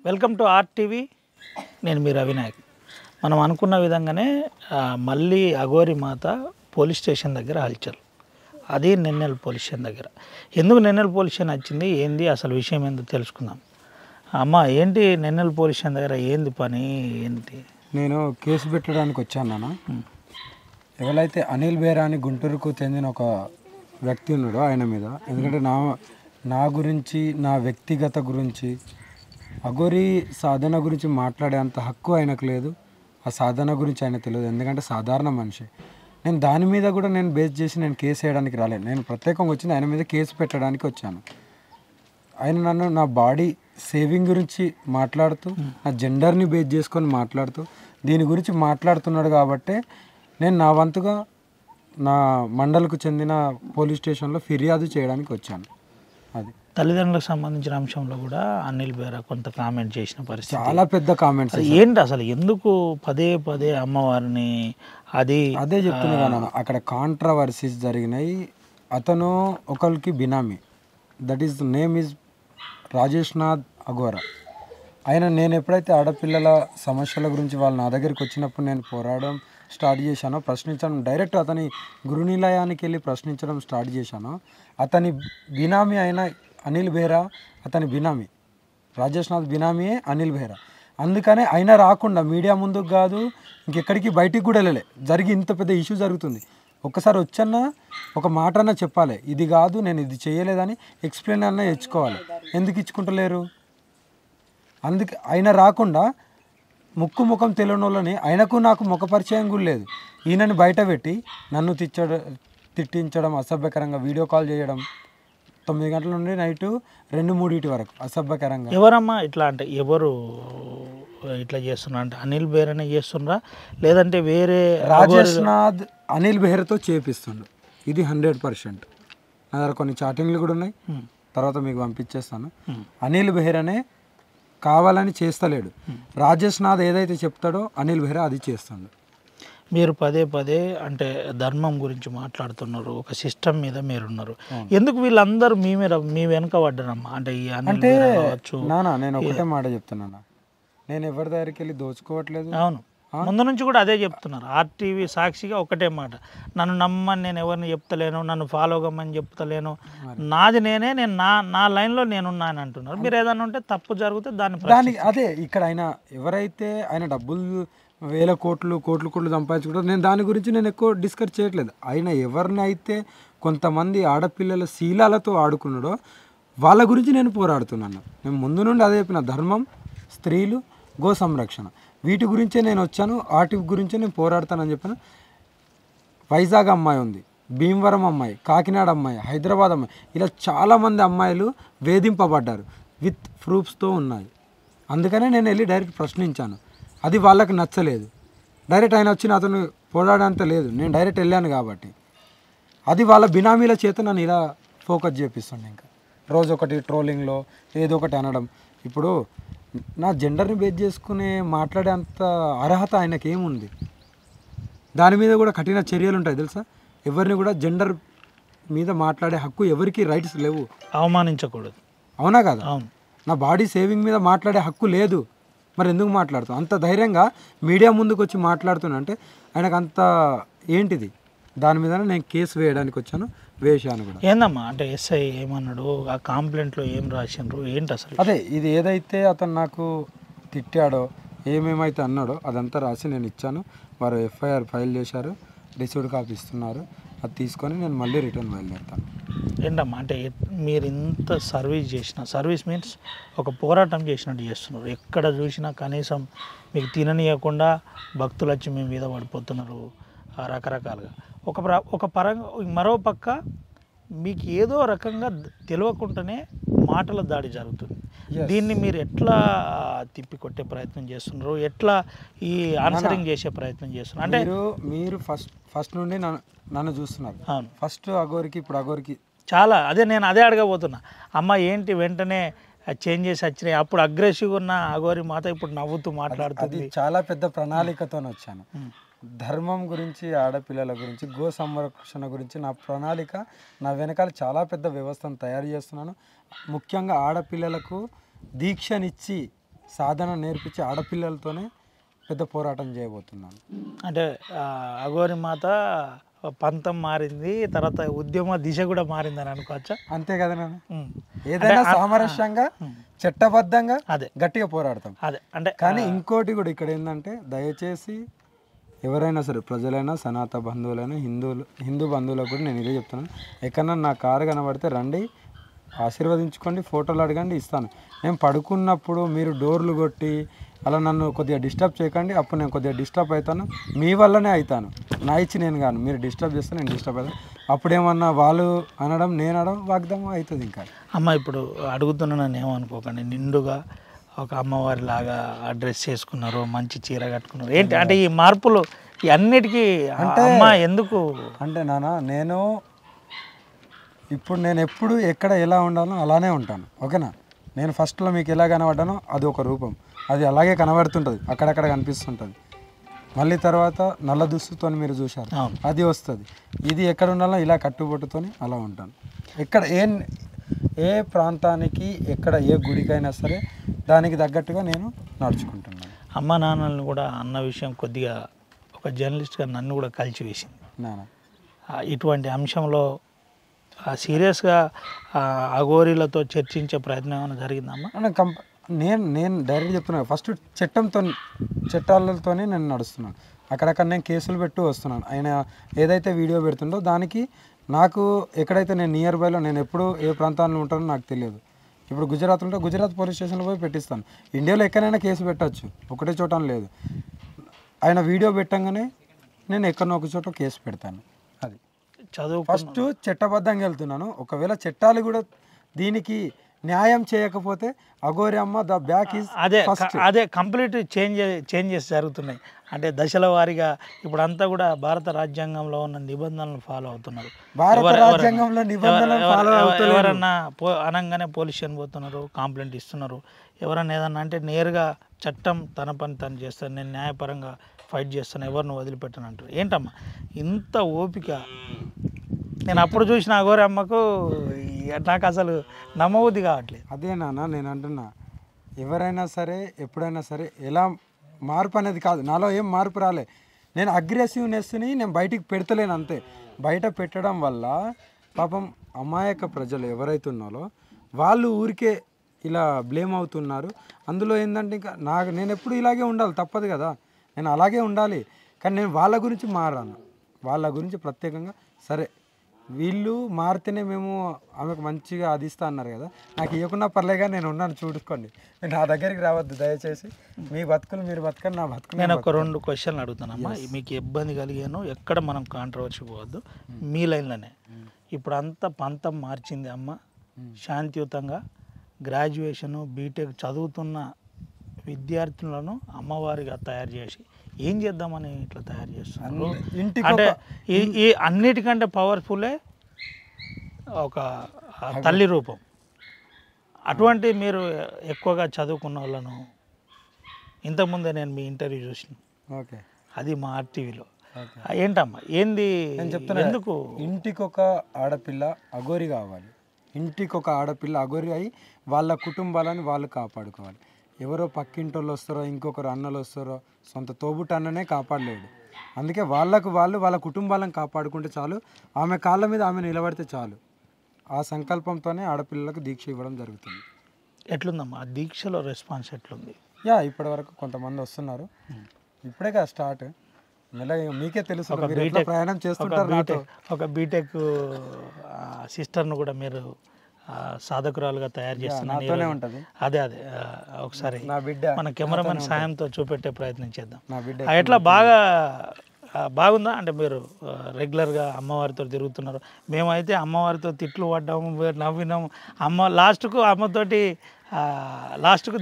Welcome to RTV. నేను మీ రవినాయక్. మనం అనుకున్న విధంగానే మళ్ళీ అఘోరి మాత పోలీస్ స్టేషన్ దగ్గర హల్చల్. అది నెన్నెల్ పోలీస్ స్టేషన్ దగ్గర. ఎందుకు నెన్నెల్ పోలీస్ స్టేషన్ వచ్చింది, ఏంది అసలు విషయం ఏందో తెలుసుకుందాం. అమ్మ, ఏంటి నెన్నెల్ పోలీస్ స్టేషన్ దగ్గర ఏంది పని ఏంటి? నేను కేసు పెట్టడానికి వచ్చాను నాన్న. ఎవరైతే అనిల్ బేరా అని గుంటూరుకు చెందిన ఒక వ్యక్తి ఉన్నాడో ఆయన మీద, ఎందుకంటే నా గురించి, నా వ్యక్తిగత గురించి, అఘోరి సాధన గురించి మాట్లాడే అంత హక్కు ఆయనకు లేదు. ఆ సాధన గురించి ఆయన తెలియదు, ఎందుకంటే సాధారణ మనిషి. నేను దాని మీద కూడా నేను బేస్ చేసి నేను కేసు వేయడానికి రాలేదు. నేను ప్రత్యేకంగా వచ్చింది ఆయన మీద కేసు పెట్టడానికి వచ్చాను. ఆయన నన్ను నా బాడీ సేవింగ్ గురించి మాట్లాడుతూ, నా జెండర్ని బేస్ చేసుకొని మాట్లాడుతూ, దీని గురించి మాట్లాడుతున్నాడు కాబట్టి నేను నా వంతుగా నా మండలకు చెందిన పోలీస్ స్టేషన్లో ఫిర్యాదు చేయడానికి వచ్చాను. అది తల్లిదండ్రులకు సంబంధించిన అంశంలో కూడా అనిల్ బేరా కొంత కామెంట్ చేసిన పరిస్థితి, చాలా పెద్ద కామెంట్స్. ఏంటి అసలు ఎందుకు పదే పదే అమ్మవారిని అదే చెప్తున్నా కదా, అక్కడ కాంట్రవర్సీస్ జరిగినాయి. అతను ఒకరికి బినామీ, that is name is Rajesh Nath Aghora. నేను ఎప్పుడైతే ఆడపిల్లల సమస్యల గురించి వాళ్ళు నా దగ్గరికి వచ్చినప్పుడు నేను పోరాడడం స్టార్ట్ చేశానో, ప్రశ్నించడం, డైరెక్ట్ అతని గురునిలయానికి వెళ్ళి ప్రశ్నించడం స్టార్ట్ చేశానో, అతని బినామీ అయిన అనిల్ బేరా, అతని బినామీ రాజేష్ నాథ్ బినామీయే అనిల్ బేరా. అందుకనే అయినా రాకుండా మీడియా ముందుకు కాదు, ఇంకెక్కడికి బయటికి కూడా వెళ్ళలే. ఇంత పెద్ద ఇష్యూ జరుగుతుంది, ఒక్కసారి వచ్చన్నా ఒక మాట అన్నా చెప్పాలి, ఇది కాదు నేను ఇది చేయలేదని ఎక్స్ప్లెయిన్ అన్నా ఇచ్చుకోవాలి. ఎందుకు ఇచ్చుకుంటలేరు? అందుకే ఆయన రాకుండా ముఖం తెలియని వాళ్ళని, ఆయనకు నాకు ముఖ పరిచయం కూడా లేదు, ఈయనని బయట పెట్టి నన్ను తిట్టించడం, అసభ్యకరంగా వీడియో కాల్ చేయడం, 9 గంటల నుండి నైట్ 2-3 వరకు అసభ్యకరంగా. ఎవరమ్మా ఇట్లా అంటే, ఎవరు ఇట్లా చేస్తున్నా అంటే అనిల్ బేరానే చేస్తుండ్రా, లేదంటే వేరే రాజేష్ నాథ్ అనిల్ బెహ్రాతో చేపిస్తుండు? ఇది 100%. నా దగ్గర కొన్ని చాటింగ్లు కూడా ఉన్నాయి, తర్వాత మీకు పంపించేస్తాను. అనిల్ బెహ్రానే కావాలని చేస్తలేడు. రాజేష్ నాథ్ ఏదైతే చెప్తాడో అనిల్ బెహ్రా అది చేస్తుండు. మీరు పదే పదే అంటే ధర్మం గురించి మాట్లాడుతున్నారు, ఒక సిస్టమ్ మీద మీరున్నారు. ఎందుకు వీళ్ళందరూ మీ వెనక పడ్డారమ్మా? అంటే ఈ అంటే నానా, నేను ఒకటే మాట చెప్తున్నాను, నేను ఎవరి దగ్గరికి వెళ్ళి దోచుకోవట్లేదు. అవును, ముందు నుంచి కూడా అదే చెప్తున్నారు. ఆర్టీవీ సాక్షిగా ఒకటే మాట, నన్ను నమ్మని నేను ఎవరిని చెప్తలేను, నన్ను ఫాలో కమ్మని చెప్తలేను, నాది నేను నా లైన్లో నేనున్నాను అంటున్నారు. మీరు ఏదైనా ఉంటే తప్పు జరిగితే దాన్ని అదే ఇక్కడ ఆయన డబ్బులు వేల కోట్లు సంపాదించుకుంటారు. నేను దాని గురించి నేను ఎక్కువ డిస్కస్ చేయట్లేదు. ఆయన ఎవరినైతే కొంతమంది ఆడపిల్లల శీలాలతో ఆడుకున్నాడో వాళ్ళ గురించి నేను పోరాడుతున్నాను. నేను ముందు నుండి అదే చెప్పిన, ధర్మం, స్త్రీలు, గో సంరక్షణ, వీటి గురించే నేను వచ్చాను, వాటి గురించే నేను పోరాడతానని చెప్పాను. వైజాగ్ అమ్మాయి ఉంది, భీమవరం అమ్మాయి, కాకినాడ అమ్మాయి, హైదరాబాద్ అమ్మాయి, ఇలా చాలామంది అమ్మాయిలు వేధింపబడ్డారు, విత్ ప్రూఫ్స్తో ఉన్నాయి. అందుకనే నేను వెళ్ళి డైరెక్ట్ ప్రశ్నించాను. అది వాళ్ళకి నచ్చలేదు. డైరెక్ట్ ఆయన వచ్చి అతను పోరాడంత లేదు, నేను డైరెక్ట్ వెళ్ళాను కాబట్టి. అది వాళ్ళ బినామీల చేత నన్ను ఇలా ఫోకస్ చేపిస్తుండే. ఇంకా రోజు ఒకటి ట్రోలింగ్లో ఏదో ఒకటి అనడం. ఇప్పుడు నా జెండర్ని బేస్ చేసుకునే మాట్లాడే అంత అర్హత ఆయనకి ఏముంది? దాని మీద కూడా కఠిన చర్యలు ఉంటాయి తెలుసా. ఎవరిని కూడా జెండర్ మీద మాట్లాడే హక్కు ఎవరికి రైట్స్ లేవు, అవమానించకూడదు. అవునా కదా? అవును. నా బాడీ సేవింగ్ మీద మాట్లాడే హక్కు లేదు, మరి ఎందుకు మాట్లాడుతాం? అంత ధైర్యంగా మీడియా ముందుకు వచ్చి మాట్లాడుతున్నా అంటే ఆయనకు అంత ఏంటిది? దాని మీద నేను కేసు వేయడానికి వచ్చాను, వేశాను కూడా. ఏందమ్మా అంటే ఎస్ఐ ఏమన్నాడు, ఆ కంప్లైంట్లో ఏం రాసిండ్రు, ఏంటి అసలు? అదే ఇది ఏదైతే అతను నాకు తిట్టాడో, ఏమేమైతే అన్నాడో అదంతా రాసి నేను ఇచ్చాను. వారు ఎఫ్ఐఆర్ ఫైల్ చేశారు, రిసీవ్డ్ కాపీ ఇస్తున్నారు. అది తీసుకొని నేను మళ్ళీ రిటర్న్ బయలుదేరుతాను. ఏంటమ్మా అంటే మీరు ఇంత సర్వీస్ మీన్స్ ఒక పోరాటం చేసినట్టు చేస్తున్నారు. ఎక్కడ చూసినా కనీసం మీకు తిననీయకుండా భక్తులు వచ్చి మీ మీద పడిపోతున్నారు రకరకాలుగా. ఒక పరంగా మరో పక్క మీకు ఏదో రకంగా తెలియకుండానే మాటల దాడి జరుగుతుంది. దీన్ని మీరు ఎట్లా తిప్పికొట్టే ప్రయత్నం చేస్తున్నారు, ఎట్లా ఈ ఆన్సరింగ్ చేసే ప్రయత్నం చేస్తున్నారు? అంటే మీరు ఫస్ట్ నుండి నన్ను చూస్తున్నారు. అవును, ఫస్ట్ అఘోరికి ఇప్పుడు అఘోరికి చాలా నేను అదే అడగబోతున్నా. అమ్మ ఏంటి వెంటనే చేంజ్ చేసి వచ్చినాయి, అప్పుడు అగ్రెసివ్గా ఉన్న అఘోరి మాత ఇప్పుడు నవ్వుతూ మాట్లాడుతుంది. చాలా పెద్ద ప్రణాళికతో వచ్చాను. ధర్మం గురించి, ఆడపిల్లల గురించి, గో సంరక్షణ గురించి నా ప్రణాళిక, నా వెనకాల చాలా పెద్ద వ్యవస్థను తయారు చేస్తున్నాను. ముఖ్యంగా ఆడపిల్లలకు దీక్షనిచ్చి సాధన నేర్పించి ఆడపిల్లలతోనే పెద్ద పోరాటం చేయబోతున్నాను. అంటే అఘోరి మాత పంతం మారింది, తర్వాత ఉద్యమ దిశ కూడా మారిందని అనుకోవచ్చా? అంతే కదా నాన్న, ఏదైనా సామరస్యంగా చట్టబద్ధంగా అదే గట్టిగా పోరాడతాం. అదే అంటే కానీ ఇంకోటి కూడా ఇక్కడ ఏంటంటే, దయచేసి ఎవరైనా సరే ప్రజలైనా సనాతన బంధువులైనా హిందూ బంధువులకు కూడా నేను ఇదే చెప్తున్నాను, ఎక్కడన్నా నా కారు కనబడితే రండి, ఆశీర్వదించుకోండి, ఫోటోలు అడగండి, ఇస్తాను. నేను పడుకున్నప్పుడు మీరు డోర్లు కొట్టి అలా నన్ను కొద్దిగా డిస్టర్బ్ చేయకండి, అప్పుడు నేను కొద్దిగా డిస్టర్బ్ అవుతాను, మీ వల్లనే అవుతాను, నా ఇచ్చి నేను కాను. మీరు డిస్టర్బ్ చేస్తే నేను డిస్టర్బ్ అవుతాను. అప్పుడేమన్నా వాళ్ళు అనడం నేను అనడం వాగ్దామం అవుతుంది. ఇంకా అమ్మ ఇప్పుడు అడుగుతున్నానని ఏమనుకోకండి, నిండుగా ఒక అమ్మవారి లాగా డ్రెస్ చేసుకున్నారు, మంచి చీర కట్టుకున్నారు, ఏంటి అంటే ఈ మార్పులు ఈ అన్నిటికీ అంటే అమ్మ ఎందుకు అంటే నాన్న, నేను ఎప్పుడు ఎక్కడ ఎలా ఉండాలో అలానే ఉంటాను, ఓకేనా? నేను ఫస్ట్లో మీకు ఎలా కనబడ్డానో అది ఒక రూపం, అది అలాగే కనబడుతుంటుంది, అక్కడక్కడ కనిపిస్తుంటుంది. మళ్ళీ తర్వాత నల్ల దుస్తుతో మీరు చూశారు, అది వస్తుంది. ఇది ఎక్కడ ఉండాలో ఇలా కట్టుబొట్టుతో అలా ఉంటాను. ఎక్కడ ఏ ప్రాంతానికి ఎక్కడ ఏ గుడికైనా సరే దానికి తగ్గట్టుగా నేను నడుచుకుంటున్నాను. అమ్మ నాన్నలను కూడా అన్న విషయం కొద్దిగా ఒక జర్నలిస్ట్గా నన్ను కూడా కలిచివేసింది. ఇటువంటి అంశంలో సీరియస్గా అఘోరీలతో చర్చించే ప్రయత్నం ఏమైనా జరిగిందమ్మా? నేను డైరెక్ట్ చెప్తున్నాను, ఫస్ట్ చట్టాలతోనే నేను నడుస్తున్నాను. అక్కడక్కడ నేను కేసులు పెట్టు వస్తున్నాను. ఆయన ఏదైతే వీడియో పెడుతుండో దానికి నాకు ఎక్కడైతే నేను నియర్ బైలో నేను ఎప్పుడు ఏ ప్రాంతాల్లో ఉంటానో నాకు తెలియదు. ఇప్పుడు గుజరాత్ ఉంటే గుజరాత్ పోలీస్ స్టేషన్లో పోయి పెట్టిస్తాను. ఇండియాలో ఎక్కడైనా కేసు పెట్టచ్చు, ఒకటే చోట లేదు. ఆయన వీడియో పెట్టంగానే నేను ఎక్కడో ఒక చోట కేసు పెడతాను. అది చదువు ఫస్ట్ చట్టబద్ధంగా వెళ్తున్నాను. ఒకవేళ చట్టాలు కూడా దీనికి న్యాయం చేయకపోతే అఘోరి అమ్మ ద బ్యాక్ ఈజ్ అదే కంప్లీట్ చేంజెస్ జరుగుతున్నాయి. అంటే దశల వారీగా ఇప్పుడు అంతా కూడా భారత రాజ్యాంగంలో ఉన్న నిబంధనలు ఫాలో అవుతున్నారు. భారత రాజ్యాంగంలో నిబంధనలు ఫాలో అవుతున్నారు. ఎవరన్నా అనగానే పోలీస్ స్టేషన్ పోతున్నారు, కంప్లైంట్ ఇస్తున్నారు. ఎవరన్నా ఏదన్నా అంటే నేరుగా చట్టం తన పని తను చేస్తాను, నేను న్యాయపరంగా ఫైట్ చేస్తాను, ఎవరిని వదిలిపెట్టాను అంటారు. ఏంటమ్మా ఇంత ఓపిక? నేను అప్పుడు చూసిన అఘోరి అమ్మకు నాకు అసలు నమ్మబుద్ధి కావట్లేదు. అదే నాన్న నేను అంటున్నా, ఎవరైనా సరే ఎప్పుడైనా సరే ఎలా మార్పు అనేది కాదు, నాలో ఏం మార్పు రాలే. నేను అగ్రెసివ్నెస్ని నేను బయటికి పెడతలేను అంతే. బయట పెట్టడం వల్ల పాపం అమాయక ప్రజలు ఎవరైతే ఉన్నారో వాళ్ళు ఊరికే ఇలా బ్లేమ్ అవుతున్నారు. అందులో ఏంటంటే ఇంకా నేను ఎప్పుడు ఇలాగే ఉండాలి, తప్పదు కదా, నేను అలాగే ఉండాలి. కానీ నేను వాళ్ళ గురించి మారాను, వాళ్ళ గురించి ప్రత్యేకంగా సరే వీళ్ళు మారితేనే మేము ఆమెకు మంచిగా అది ఇస్తా అన్నారు కదా, నాకు ఇవ్వకుండా పర్లేగా నేను ఉన్నాను, చూసుకోండి, నా దగ్గరికి రావద్దు దయచేసి, మీ బతుకులు మీరు బతకండి, నా బతుకులు. నేను ఒక 2 క్వశ్చన్లు అడుగుతానమ్మా, మీకు ఇబ్బంది కలిగాను, ఎక్కడ మనం కాంట్రవర్సీ పోవద్దు, మీ లైన్లోనే. ఇప్పుడు అంతా పంతం మార్చింది అమ్మ, శాంతియుతంగా గ్రాడ్యుయేషను బీటెక్ చదువుతున్న విద్యార్థులను అమ్మవారిగా తయారు చేసి ఏం చేద్దామని ఇట్లా తయారు చేస్తున్నారు? అంటే ఈ అన్నిటికంటే పవర్ఫుల్లే ఒక తల్లి రూపం. అటువంటి మీరు ఎక్కువగా చదువుకున్న వాళ్ళను ఇంతకుముందే నేను మీ ఇంటర్వ్యూ చూసిన, ఓకే, అది మా ఆర్టీవీలో. ఏంటమ్మా ఏంది నేను చెప్తాను, ఎందుకు ఇంటికొక ఆడపిల్ల అఘోరి కావాలి, ఇంటికొక ఆడపిల్ల అఘోరి అయి వాళ్ళ కుటుంబాలను వాళ్ళు కాపాడుకోవాలి. ఎవరో పక్కింటోళ్ళు వస్తారో, ఇంకొకరు అన్నలు వస్తారో, సొంత తోబుట్టు అన్ననే కాపాడలేడు. అందుకే వాళ్ళ కుటుంబాలను కాపాడుకుంటే చాలు, ఆమె కాళ్ళ మీద ఆమె నిలబడితే చాలు. ఆ సంకల్పంతోనే ఆడపిల్లలకు దీక్ష ఇవ్వడం జరుగుతుంది. ఎట్లుందమ్మా ఆ దీక్షలో రెస్పాన్స్ ఎట్లుంది? ఇప్పటి వరకు కొంతమంది వస్తున్నారు, ఇప్పుడే కదా స్టార్ట్, మెల్లగా మీకే తెలుసు, ప్రయాణం చేస్తుంటారు. ఒక బీటెక్ సిస్టర్ను కూడా మీరు సాధకురాలుగా తయారు చేస్తున్నారు. అదే ఒకసారి మన కెమెరామెన్ సాయంతో చూపెట్టే ప్రయత్నం చేద్దాం. ఎట్లా బాగుందా? అంటే మీరు రెగ్యులర్గా అమ్మవారితో తిరుగుతున్నారు, మేమైతే అమ్మవారితో తిట్లు పడ్డాము, నవ్వినాము, లాస్ట్కు అమ్మతోటి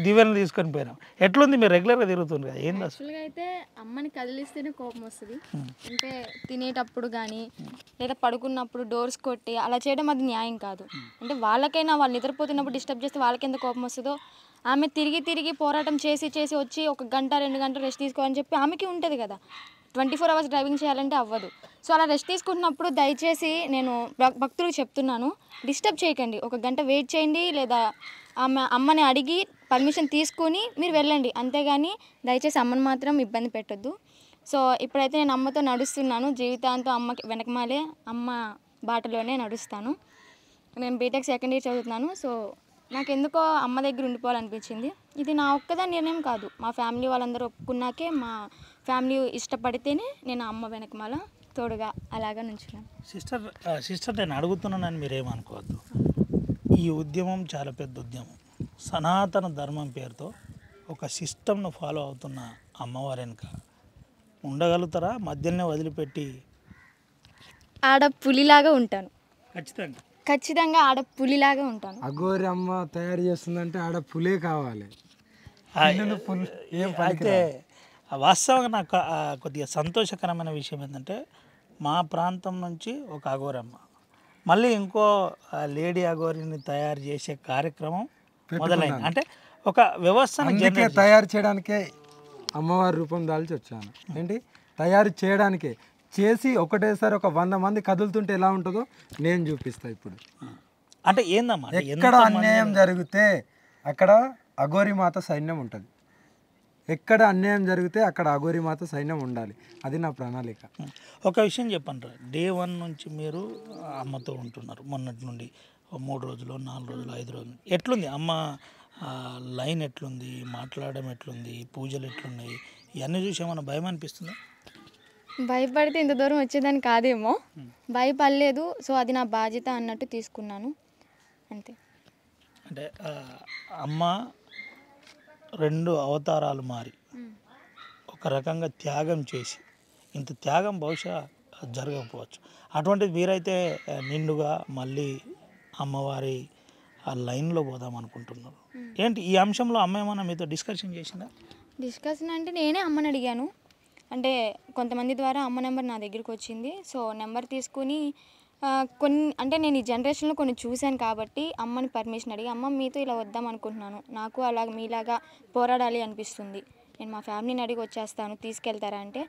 దివ్యను తీసుకొని పోయినాం. ఎట్లుంది? మీరు రెగ్యులర్గా తిరుగుతున్నారు కదా, ఏంది అసలు? అయితే అమ్మని కదిలిస్తేనే కోపం వస్తుంది. అంటే తినేటప్పుడు కానీ లేదా పడుకున్నప్పుడు డోర్స్ కొట్టి అలా చేయడం అది న్యాయం కాదు. అంటే వాళ్ళకైనా వాళ్ళు నిద్రపోతున్నప్పుడు డిస్టర్బ్ చేస్తే వాళ్ళకి ఎంత కోపం వస్తుందో ఆమె తిరిగి తిరిగి పోరాటం చేసి చేసి వచ్చి 1 గంట 2 గంటలు రెస్ట్ తీసుకోవాలని చెప్పి ఆమెకి ఉంటుంది కదా, 24 అవర్స్ డ్రైవింగ్ చేయాలంటే అవ్వదు. సో అలా రెస్ట్ తీసుకుంటున్నప్పుడు దయచేసి నేను భక్తులకు చెప్తున్నాను, డిస్టర్బ్ చేయకండి. 1 గంట వెయిట్ చేయండి, లేదా అమ్మని అడిగి పర్మిషన్ తీసుకుని మీరు వెళ్ళండి. అంతేగాని దయచేసి అమ్మని మాత్రం ఇబ్బంది పెట్టొద్దు. సో ఇప్పుడైతే నేను అమ్మతో నడుస్తున్నాను, జీవితాంతం అమ్మకి వెనకమాలే అమ్మ బాటలోనే నడుస్తాను. నేను బీటెక్ సెకండ్ ఇయర్ చదువుతున్నాను. సో నాకు ఎందుకో అమ్మ దగ్గర ఉండిపోవాలనిపించింది. ఇది నా ఒక్కదాని నిర్ణయం కాదు, మా ఫ్యామిలీ వాళ్ళందరూ ఒప్పుకున్నాకే, మా ఫ్యామిలీ ఇష్టపడితేనే నేను అమ్మ వెనకమాల తోడుగా అలాగా నుంచున్నాను. సిస్టర్ నేను అడుగుతున్నానని మీరేమనుకోవద్దు. ఈ ఉద్యమం చాలా పెద్ద ఉద్యమం. సనాతన ధర్మం పేరుతో ఒక సిస్టమ్ను ఫాలో అవుతున్న అమ్మవారి వెనుక ఉండగలుగుతారా? మధ్యలోనే వదిలిపెట్టి? ఆడ పులిలాగా ఉంటాను, ఖచ్చితంగా ఆడ పులిలాగా ఉంటాను. అఘోరి అమ్మ తయారు చేస్తుందంటే ఆడ పులే కావాలి. అయితే వాస్తవంగా నాకు కొద్దిగా సంతోషకరమైన విషయం ఏంటంటే, మా ప్రాంతం నుంచి ఒక అఘోరమ్మ, మళ్ళీ ఇంకో లేడీ అఘోరిని తయారు చేసే కార్యక్రమం మొదలైంది. అంటే ఒక వ్యవస్థను తయారు చేయడానికే అమ్మవారి రూపం దాల్చి వచ్చాను. ఏంటి తయారు చేయడానికే, చేసి ఒకటేసారి ఒక 100 మంది కదులుతుంటే ఎలా ఉంటుందో నేను చూపిస్తా ఇప్పుడు. అంటే ఏందమ్మా, ఎక్కడ అన్యాయం జరిగితే అక్కడ అఘోరి మాత సైన్యం ఉంటుంది. ఎక్కడ అన్యాయం జరిగితే అక్కడ అఘోరి మాత సైన్యం ఉండాలి. అది నా ప్రణాళిక. ఒక విషయం చెప్పండి, డే 1 నుంచి మీరు అమ్మతో ఉంటున్నారు, మొన్నటి నుండి 3 రోజులు 4 రోజులు 5 రోజులు, ఎట్లుంది అమ్మ లైన్, ఎట్లుంది మాట్లాడడం, ఎట్లుంది పూజలు ఎట్లున్నాయి, ఇవన్నీ చూసి ఏమైనా భయం అనిపిస్తుందా? భయపడితే ఇంత దూరం వచ్చేదాన్ని కాదేమో, భయపడలేదు. సో అది నా బాధ్యత అన్నట్టు తీసుకున్నాను అంతే. అంటే అమ్మ 2 అవతారాలు మారి ఒక రకంగా త్యాగం చేసి, ఇంత త్యాగం బహుశా జరగకపోవచ్చు, అటువంటిది మీరైతే నిండుగా మళ్ళీ అమ్మవారి ఆ లైన్లో పోదాం అనుకుంటున్నారు. ఏంటి ఈ అంశంలో అమ్మ ఏమన్నా మీతో డిస్కషన్ చేసిందా? డిస్కషన్ అంటే నేనే అమ్మని అడిగాను. అంటే కొంతమంది ద్వారా అమ్మ నెంబర్ నా దగ్గరికి వచ్చింది. సో నెంబర్ తీసుకుని కొన్ని, అంటే నేను ఈ జనరేషన్లో కొన్ని చూశాను కాబట్టి అమ్మని పర్మిషన్ అడిగి, అమ్మ మీతో ఇలా వద్దాం అనుకుంటున్నాను, నాకు అలా మీలాగా పోరాడాలి అనిపిస్తుంది, నేను మా ఫ్యామిలీని అడిగి వచ్చేస్తాను, తీసుకెళ్తారా అంటే,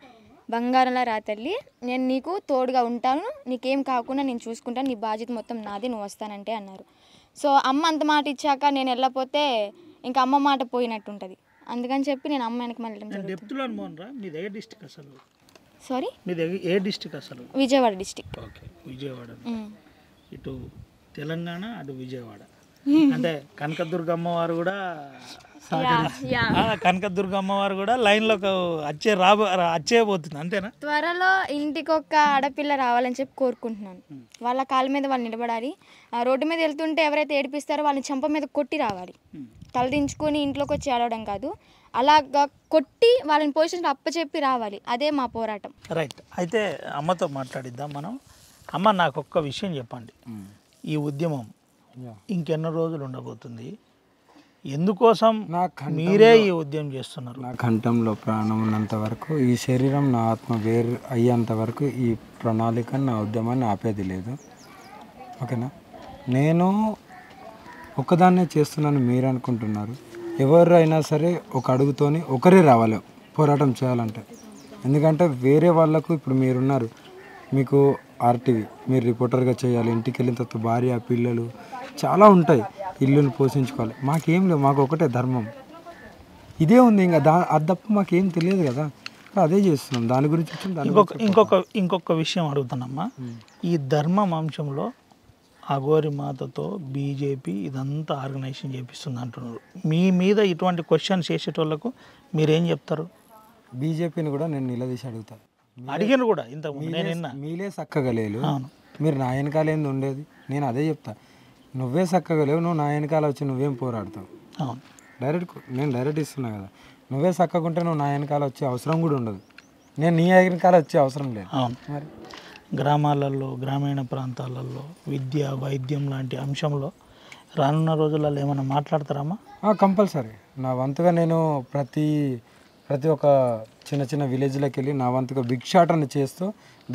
బంగారంలా రా తల్లి, నేను నీకు తోడుగా ఉంటాను, నీకేం కాకుండా నేను చూసుకుంటాను, నీ బాధ్యత మొత్తం నాది, నువ్వు వస్తానంటే అన్నారు. సో అమ్మ అంత మాట ఇచ్చాక నేను వెళ్ళకపోతే ఇంకా అమ్మ మాట పోయినట్టు ఉంటుంది. అందుకని చెప్పి నేను అమ్మ వెనక మళ్ళీ. సారీ, ఏ డిస్ట్రిక్ట్ అసలు? విజయవాడ డిస్ట్రిక్ట్. ఓకే, విజయవాడ. ఇటు తెలంగాణ, అటు విజయవాడ. అంటే కనకదుర్గమ్మ వారు కూడా, కనకదుర్గమ్మ వారు కూడా లైన్లోకి వచ్చేయబోతుంది, అంతేనా? త్వరలో ఇంటికి ఒక ఆడపిల్ల రావాలని చెప్పి కోరుకుంటున్నాను. వాళ్ళ కాళ్ళ మీద వాళ్ళు నిలబడాలి. రోడ్డు మీద వెళ్తుంటే ఎవరైతే ఏడిపిస్తారో వాళ్ళని చెంప మీద కొట్టి రావాలి, తలదించుకొని ఇంట్లోకి వచ్చి ఆడవడం కాదు, అలాగా కొట్టి వాళ్ళని పొజిషన్ అప్పచెప్పి రావాలి. అదే మా పోరాటం. రైట్. అయితే అమ్మతో మాట్లాడిద్దాం మనం. అమ్మ, నాకు ఒక్క విషయం చెప్పండి, ఈ ఉద్యమం ఇంకెన్నో రోజులు ఉండబోతుంది? ఎందుకోసం మీరే ఈ ఉద్యమం చేస్తున్నారు? నా కంఠంలో ప్రాణం ఉన్నంత వరకు, ఈ శరీరం నా ఆత్మ వేరు అయ్యేంత వరకు ఈ ప్రణాళిక, నా ఉద్యమాన్ని ఆపేది లేదు. ఓకేనా? నేను ఒకదాన్నే చేస్తున్నాను మీరు అనుకుంటున్నారు. ఎవరైనా సరే ఒక అడుగుతోని ఒకరే రావాలి పోరాటం చేయాలంటే. ఎందుకంటే వేరే వాళ్ళకు, ఇప్పుడు మీరున్నారు, మీకు ఆర్టీవీ, మీరు రిపోర్టర్గా చేయాలి, ఇంటికి వెళ్ళిన తర్వాత భార్య పిల్లలు చాలా ఉంటాయి, ఇల్లుని పోషించుకోవాలి. మాకేం లేవు, మాకు ఒకటే ధర్మం, ఇదే ఉంది. ఇంకా అది తప్ప మాకేం తెలియదు కదా, అదే చేస్తున్నాం. దాని గురించి ఇంకొక విషయం అడుగుతానమ్మా. ఈ ధర్మం అంశంలో అఘోరి మాతతో బీజేపీ ఇదంతా ఆర్గనైజేషన్ చేపిస్తుంది అంటున్నారు. మీ మీద ఇటువంటి క్వశ్చన్స్ చేసేటోళ్ళకు మీరేం చెప్తారు? బీజేపీని కూడా నేను నిలదీసి అడుగుతాను. అడిగాను కూడా ఇంతకు మీలే చక్కగా లేరు, మీరు నా వెనకాల ఏంది ఉండేది? నేను అదే చెప్తా, నువ్వే చక్కగా లేవు, నువ్వు నా వెనకాల వచ్చి నువ్వేం పోరాడతావు? నేను డైరెక్ట్ ఇస్తున్నా కదా, నువ్వే చక్కగా ఉంటే నువ్వు నా వెనకాల వచ్చే అవసరం కూడా ఉండదు, నేను నీ వెనకాల వచ్చే అవసరం లేదు. మరి గ్రామాలలో, గ్రామీణ ప్రాంతాలలో విద్య, వైద్యం లాంటి అంశంలో రానున్న రోజులలో ఏమైనా మాట్లాడతారమ్మా? కంపల్సరీ. నా వంతుగా నేను ప్రతి ఒక్క చిన్న చిన్న విలేజ్లోకి వెళ్ళి నా వంతుగా భిక్షాటన చేస్తూ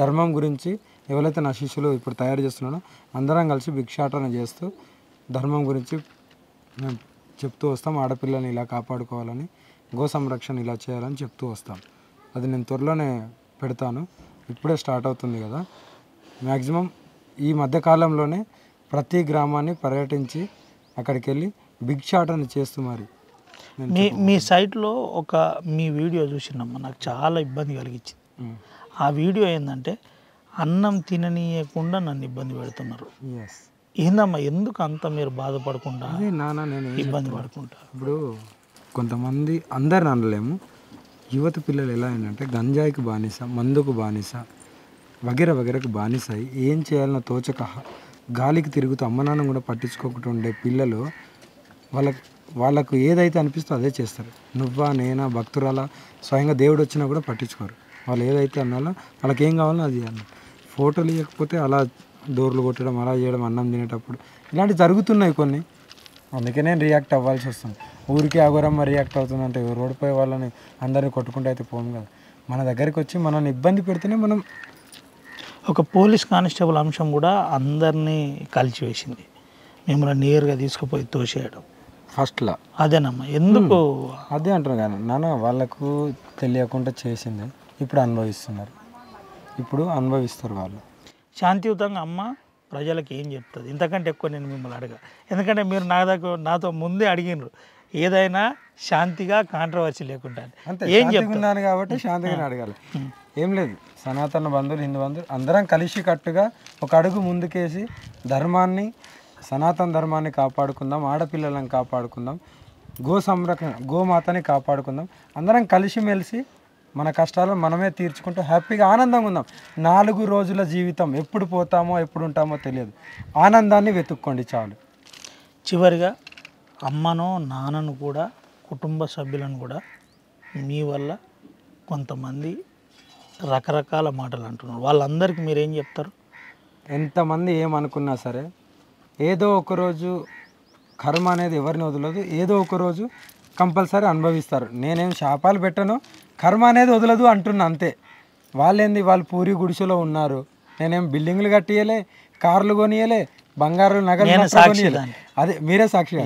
ధర్మం గురించి, ఎవరైతే నా శిష్యులు ఇప్పుడు తయారు చేస్తున్నానో అందరం కలిసి భిక్షాటన చేస్తూ ధర్మం గురించి మేము చెప్తూ వస్తాం, ఆడపిల్లల్ని ఇలా కాపాడుకోవాలని, గో సంరక్షణ ఇలా చేయాలని చెప్తూ వస్తాం. అది నేను త్వరలోనే పెడతాను, ఇప్పుడే స్టార్ట్ అవుతుంది కదా. మ్యాక్సిమం ఈ మధ్యకాలంలోనే ప్రతి గ్రామాన్ని పర్యటించి అక్కడికి వెళ్ళి బిగ్ షాట్ అని చేస్తూ మరి మీ సైట్లో ఒక మీ వీడియో చూసినమ్మా, నాకు చాలా ఇబ్బంది కలిగించింది. ఆ వీడియో ఏంటంటే అన్నం తిననీయకుండా నన్ను ఇబ్బంది పెడుతున్నారు. ఏందమ్మా, ఎందుకు అంత మీరు బాధపడకుండా నేను ఇబ్బంది పడుకుంటారు? ఇప్పుడు కొంతమంది, అందరిని అనలేము, యువత పిల్లలు ఎలా ఏంటంటే గంజాయికి బానిస, మందుకు బానిస, వగేరకు బానిస అయి ఏం చేయాలన్న తోచక గాలికి తిరుగుతూ అమ్మ నాన్న కూడా పట్టించుకోకుండా ఉండే పిల్లలు వాళ్ళకు ఏదైతే అనిపిస్తుందో అదే చేస్తారు. నువ్వా నేనా భక్తురాలా, స్వయంగా దేవుడు వచ్చినా కూడా పట్టించుకోరు. వాళ్ళు ఏదైతే అన్నాలో వాళ్ళకి ఏం కావాలో అది అన్న. ఫోటోలు ఇవ్వకపోతే అలా డోర్లు కొట్టడం, అలా చేయడం, అన్నం తినేటప్పుడు ఇలాంటివి జరుగుతున్నాయి కొన్ని. అందుకే నేను రియాక్ట్ అవ్వాల్సి వస్తుంది. ఊరికి అఘోరమ్మ రియాక్ట్ అవుతుందంటే రోడ్డుపై వాళ్ళని అందరినీ కొట్టుకుంటూ అయితే పోము కదా. మన దగ్గరికి వచ్చి మనల్ని ఇబ్బంది పెడితేనే మనం. ఒక పోలీస్ కానిస్టేబుల్ అంశం కూడా అందరినీ కలిసివేసింది, మిమ్మల్ని నేరుగా తీసుకుపోయి తోసేయడం ఫస్ట్లో. అదేనమ్మా, ఎందుకు? అదే అంటారు కానీ నాన్న, వాళ్ళకు తెలియకుండా చేసింది ఇప్పుడు అనుభవిస్తున్నారు, ఇప్పుడు అనుభవిస్తారు వాళ్ళు. శాంతియుతంగా అమ్మ ప్రజలకు ఏం చెప్తుంది? ఇంతకంటే ఎక్కువ నేను మిమ్మల్ని అడగా, ఎందుకంటే మీరు నాతో ముందే అడిగినారు ఏదైనా శాంతిగా కాంట్రవర్సీ లేకుండా. ఏం చెప్తున్నాను కాబట్టి శాంతిగానే అడగాలి. ఏం లేదు, సనాతన బంధువులు, హిందూ బంధువులు అందరం కలిసి కట్టుగా ఒక అడుగు ముందుకేసి ధర్మాన్ని, సనాతన ధర్మాన్ని కాపాడుకుందాం, ఆడపిల్లలను కాపాడుకుందాం, గో సంరక్షణ, గోమాతని కాపాడుకుందాం, అందరం కలిసిమెలిసి మన కష్టాలను మనమే తీర్చుకుంటూ హ్యాపీగా ఆనందంగా ఉందాం. 4 రోజుల జీవితం, ఎప్పుడు పోతామో ఎప్పుడు ఉంటామో తెలియదు, ఆనందాన్ని వెతుక్కోండి చాలు. చివరిగా అమ్మను నాన్నను కూడా, కుటుంబ సభ్యులను కూడా మీ వల్ల కొంతమంది రకరకాల మాటలు అంటున్నారు, వాళ్ళందరికీ మీరేం చెప్తారు? ఎంతమంది ఏమనుకున్నా సరే ఏదో ఒకరోజు కర్మ అనేది ఎవరిని వదలదు, ఏదో ఒకరోజు కంపల్సరీ అనుభవిస్తారు. నేనేం శాపాలు పెట్టను, కర్మ అనేది వదలదు అంటున్నా అంతే. వాళ్ళేంది, వాళ్ళు పూరి గుడిసెలో ఉన్నారు, నేనేం బిల్డింగ్లు కట్టియలే, కార్లు కొనియలే, బంగారు నగలు కొనియలే. అదే మీరే సాక్షి,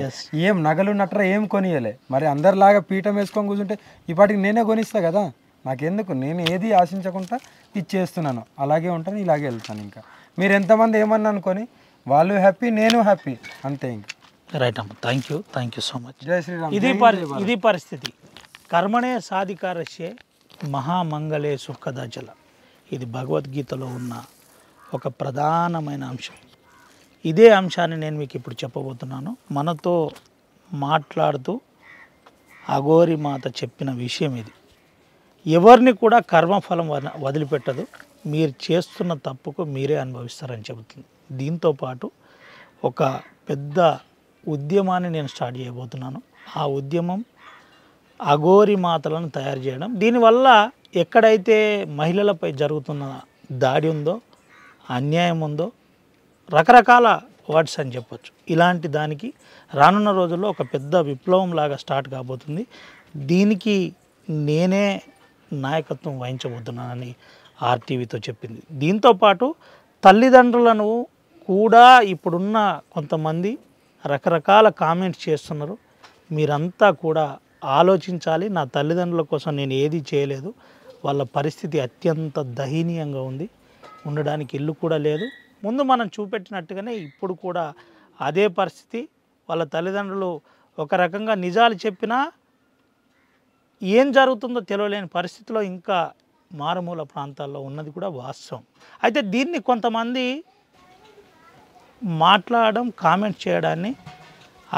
ఏం నగలు నట్రా ఏం కొనియలే. మరి అందరిలాగా పీఠం వేసుకొని కూర్చుంటే ఇప్పటికి నేనే కొనిస్తా కదా. నాకెందుకు, నేను ఏది ఆశించకుండా ఇది చేస్తున్నాను, అలాగే ఉంటాను, ఇలాగే వెళ్తాను. ఇంకా మీరు ఎంతమంది ఏమన్నా అనుకొని వాళ్ళు హ్యాపీ, నేను హ్యాపీ, అంతే. ఇంకా రైట్ అమ్మ, థ్యాంక్ యూ సో మచ్. జై శ్రీరామ్. ఇది పరిస్థితి. కర్మణే సాధికారస్యే మహామంగళే సుఖదాచల. ఇది భగవద్గీతలో ఉన్న ఒక ప్రధానమైన అంశం. ఇదే అంశాన్ని నేను మీకు ఇప్పుడు చెప్పబోతున్నాను. మనతో మాట్లాడుతూ అఘోరి మాత చెప్పిన విషయం ఇది. ఎవరిని కూడా కర్మఫలం వదిలిపెట్టదు, మీరు చేస్తున్న తప్పుకు మీరే అనుభవిస్తారని చెబుతుంది. దీంతోపాటు ఒక పెద్ద ఉద్యమాన్ని నేను స్టార్ట్ చేయబోతున్నాను. ఆ ఉద్యమం అఘోరి మాతలను తయారు చేయడం. దీనివల్ల ఎక్కడైతే మహిళలపై జరుగుతున్న దాడి ఉందో, అన్యాయం ఉందో, రకరకాల వర్డ్స్ అని చెప్పొచ్చు, ఇలాంటి దానికి రానున్న రోజుల్లో ఒక పెద్ద విప్లవం లాగా స్టార్ట్ కాబోతుంది. దీనికి నేనే నాయకత్వం వహించబోతున్నానని ఆర్టీవీతో చెప్పింది. దీంతోపాటు తల్లిదండ్రులను కూడా ఇప్పుడున్న కొంతమంది రకరకాల కామెంట్స్ చేస్తున్నారు. మీరంతా కూడా ఆలోచించాలి. నా తల్లిదండ్రుల కోసం నేను ఏది చేయలేదు, వాళ్ళ పరిస్థితి అత్యంత దయనీయంగా ఉంది, ఉండడానికి ఇల్లు కూడా లేదు. ముందు మనం చూపెట్టినట్టుగానే ఇప్పుడు కూడా అదే పరిస్థితి. వాళ్ళ తల్లిదండ్రులు ఒక రకంగా నిజాలు చెప్పినా ఏం జరుగుతుందో తెలియలేని పరిస్థితిలో ఇంకా మారుమూల ప్రాంతాల్లో ఉన్నది కూడా వాస్తవం. అయితే దీన్ని కొంతమంది మాట్లాడడం, కామెంట్ చేయడాన్ని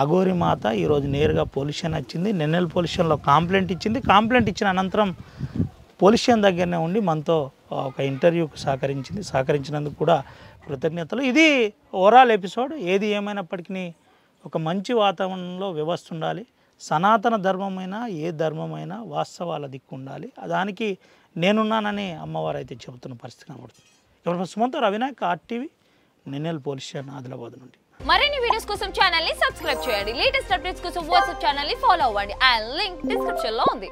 అఘోరి మాత ఈరోజు నేరుగా పోలీస్ స్టేషన్ వచ్చింది. నెన్నెల్ పోలీస్ స్టేషన్లో కంప్లైంట్ ఇచ్చింది. కంప్లైంట్ ఇచ్చిన అనంతరం పోలీస్ స్టేషన్ దగ్గరనే ఉండి మనతో ఒక ఇంటర్వ్యూకి సహకరించినందుకు కూడా కృతజ్ఞతలు. ఇది ఓవరాల్ ఎపిసోడ్. ఏది ఏమైనప్పటికీ ఒక మంచి వాతావరణంలో వ్యవస్థ ఉండాలి. సనాతన ధర్మమైనా ఏ ధర్మమైనా వాస్తవాల దిక్కు ఉండాలి. దానికి నేనున్నానని అమ్మవారు అయితే చెబుతున్న పరిస్థితి కనబడుతుంది. ఎవరు Sumanth Ravinayak, RTV, Nennel police station, Adilabad నుండి. మరిన్ని వీడియోస్ కోసం ఛానల్ ని సబ్స్క్రైబ్ చేయండి. లేటెస్ట్ అప్డేట్స్ కోసం వాట్సాప్ ఛానల్ ని ఫాలో అవ్వండి. ఆ లింక్ డిస్క్రిప్షన్ లో ఉంది.